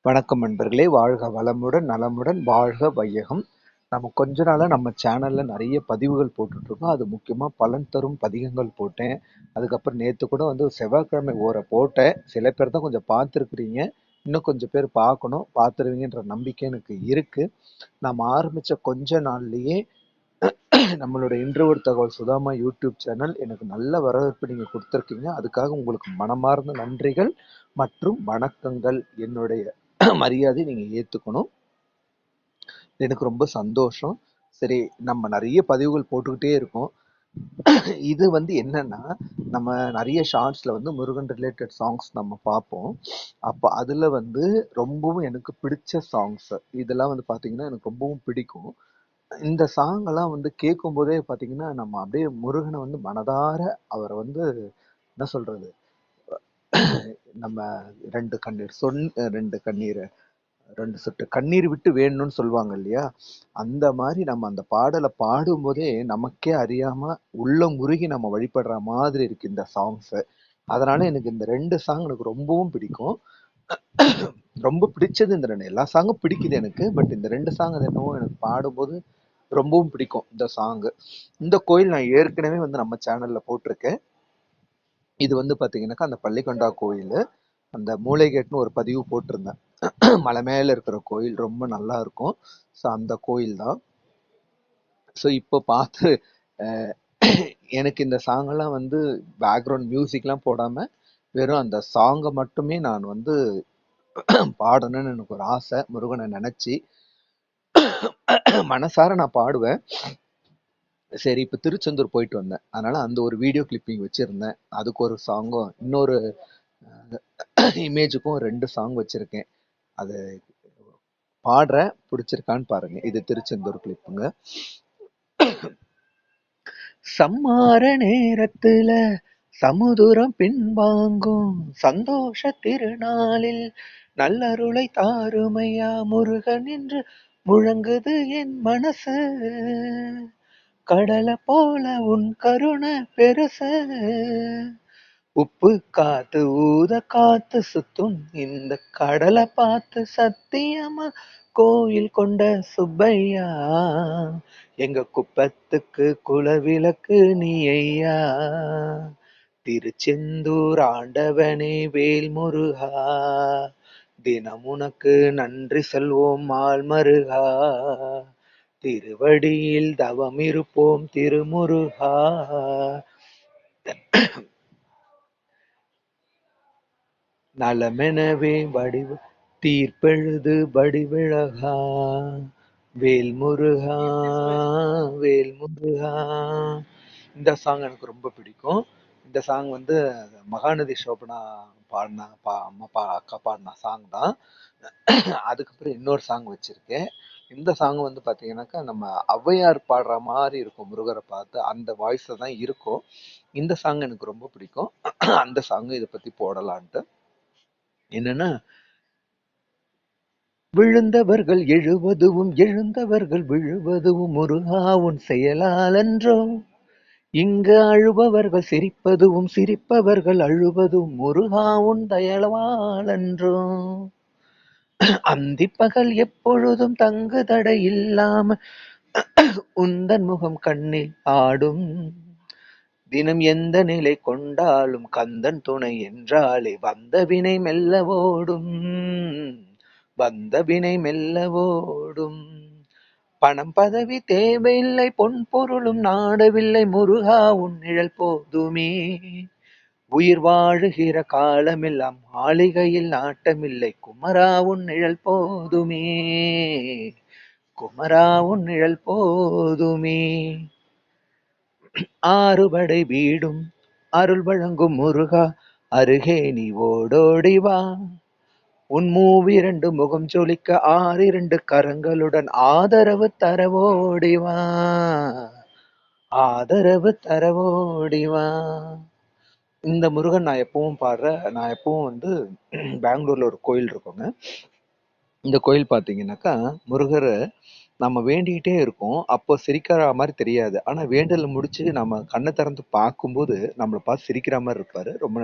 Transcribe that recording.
வணக்கம் நண்பர்களே, வாழ்க வளமுடன் நலமுடன் வாழ்க வையகம். நம்ம கொஞ்ச நாளாக நம்ம சேனலில் நிறைய பதிவுகள் போட்டுட்ருக்கோம். அது முக்கியமாக பலன் தரும் பதிகங்கள் போட்டேன். அதுக்கப்புறம் நேற்று கூட வந்து செவ்வாய்க்கிழமை போட்டேன். சில பேர் தான் கொஞ்சம் பார்த்துருக்குறீங்க. இன்னும் கொஞ்சம் பேர் பார்க்கணும், பார்த்துருவீங்கன்ற நம்பிக்கை எனக்கு இருக்குது. நம்ம ஆரம்பித்த கொஞ்ச நாள்லேயே நம்மளோட இன்று ஒரு தகவல் சுதாமா யூடியூப் சேனல் எனக்கு நல்ல வரவேற்பு நீங்கள் கொடுத்துருக்கீங்க. அதுக்காக உங்களுக்கு மனமார்ந்த நன்றிகள் மற்றும் வணக்கங்கள். என்னுடைய மரியாதை நீங்கள் ஏற்றுக்கணும். எனக்கு ரொம்ப சந்தோஷம். சரி, நம்ம நிறைய பதிவுகள் போட்டுக்கிட்டே இருக்கோம். இது வந்து என்னன்னா, நம்ம நிறைய ஷார்ட்ஸில் வந்து முருகன் ரிலேட்டட் சாங்ஸ் நம்ம பார்ப்போம். அப்போ அதில் வந்து ரொம்பவும் எனக்கு பிடிச்ச சாங்ஸ் இதெல்லாம் வந்து பார்த்தீங்கன்னா எனக்கு ரொம்பவும் பிடிக்கும். இந்த சாங்கெல்லாம் வந்து கேட்கும் போதே பார்த்தீங்கன்னா நம்ம அப்படியே முருகனை வந்து மனதார அவரை வந்து என்ன சொல்றது, நம்ம ரெண்டு கண்ணீர் ரெண்டு சொட்டு கண்ணீர் விட்டு வேணும்னு சொல்லுவாங்க இல்லையா, அந்த மாதிரி நம்ம அந்த பாடலை பாடும்போதே நமக்கே அறியாம உள்ளம் உருகி நம்ம வழிபடுற மாதிரி இருக்கு இந்த சாங்ஸ். அதனால எனக்கு இந்த ரெண்டு சாங் எனக்கு ரொம்பவும் பிடிக்கும். ரொம்ப பிடிச்சது இந்த ரெண்டு. எல்லா சாங்கும் பிடிக்குது எனக்கு, பட் இந்த ரெண்டு சாங் அது என்னவோ எனக்கு பாடும்போது ரொம்பவும் பிடிக்கும் இந்த சாங்கு. இந்த கோயில் நான் ஏற்கனவே வந்து நம்ம சேனல்ல போட்டிருக்கேன். இது வந்து பாத்தீங்கன்னாக்கா அந்த பள்ளிக்கொண்டா கோயில், அந்த மூளைகேட்னு ஒரு பதிவு போட்டிருந்தேன். மலை மேல இருக்கிற கோயில் ரொம்ப நல்லா இருக்கும். ஸோ அந்த கோயில் தான். ஸோ இப்போ பார்த்து எனக்கு இந்த சாங்கெல்லாம் வந்து பேக்ரவுண்ட் மியூசிக்லாம் போடாமல் வெறும் அந்த சாங்கை மட்டுமே நான் வந்து பாடணும்னு எனக்கு ஒரு ஆசை. முருகனை நினச்சி மனசார நான் பாடுவேன். சரி, இப்போ திருச்செந்தூர் போயிட்டு வந்தேன், அதனால அந்த ஒரு வீடியோ கிளிப்பிங் வச்சுருந்தேன். அதுக்கு ஒரு சாங்கும் இன்னொரு இமேஜுக்கும் 2 சாங் வச்சுருக்கேன். அது பாடுறேன், பிடிச்சிருக்கான்னு பாருங்க. இது திருச்செந்தூர் கிளிப்புங்க. சம்மார நேரத்துல சமுதுரம் பின்வாங்கும் சந்தோஷ திருநாளில் நல்லருளை தாருமையா முருகன் என்று முழங்குது என் மனசு. கடலை போல உன் கருணை பெருசு. உப்பு காத்து ஊத காத்து சுத்தும் இந்த கடலை பார்த்து சத்தியமா கோயில் கொண்ட சுப்பையா, எங்க குப்பத்துக்கு குலவிளக்கு நீ ஐயா. திருச்செந்தூர் ஆண்டவனே வேல் முருகா, தினம் உனக்கு நன்றி சொல்வோம் ஆள்மருகா. திருவடியில் தவம் இருப்போம் திருமுருகா. நலமெனவே வடிவ தீர்ப்பெழுது வடிவிழகா, வேல்முருகா வேல்முருகா. இந்த சாங் எனக்கு ரொம்ப பிடிக்கும். இந்த சாங் வந்து மகாநதி சோபனா பாடின அக்கா பாடின சாங் தான். அதுக்கப்புறம் இன்னொரு சாங் வச்சிருக்கேன். இந்த சாங் வந்து பார்த்தீங்கன்னாக்கா நம்ம ஔவையார் பாடுற மாதிரி இருக்கும். முருகரை பார்த்து அந்த வாய்ஸில் தான் இருக்கும். இந்த சாங் எனக்கு ரொம்ப பிடிக்கும். அந்த சாங் இதை பற்றி போடலான்ட்டு. என்னன்னா, விழுந்தவர்கள் எழுவதுவும் எழுந்தவர்கள் விழுவதுவும் முருகா உன் செயலாலன்றோ. இங்கு அழுபவர்கள் சிரிப்பதுவும் சிரிப்பவர்கள் அழுவதும் முருகா உன் தயவாலன்றோ. அந்திப்பகல் எப்பொழுதும் தங்கு தடை இல்லாம உந்தன் முகம் கண்ணில் ஆடும். தினம் எந்த நிலை கொண்டாலும் கந்தன் துணை என்றாலே வந்த வினை மெல்ல ஓடும். வந்த வினை மெல்ல ஓடும். பணம் பதவி தேவையில்லை, பொன் பொருளும் நாடவில்லை, முருகா உன் நிழல் போதுமே. உயிர் வாழுகிற காலமெல்லாம் மாளிகையில் நாட்டமில்லை, குமரா உன் நிழல் போதுமே. குமரா உன் நிழல் போதுமே. ஆறுபடை வீடும் அருள் வழங்கும் முருகா, அருகே நீ ஓடோடிவா. உன் மூவிரண்டு முகம் ஜொலிக்க 6 கரங்களுடன் ஆதரவு தரவோடிவா. ஆதரவு தரவோடிவா. இந்த முருகன் நான் எப்பவும் பாடுறேன். நான் எப்பவும் வந்து பெங்களூர்ல ஒரு கோயில் இருக்குங்க. இந்த கோயில் பார்த்தீங்கன்னாக்கா முருகர் நம்ம வேண்டிக்கிட்டே இருக்கோம். அப்போ சிரிக்கிற மாதிரி தெரியாது. ஆனால் வேண்டலை முடிச்சு நம்ம கண்ணை திறந்து பார்க்கும்போது நம்மளை பார்த்து சிரிக்கிற மாதிரி இருப்பாரு. ரொம்ப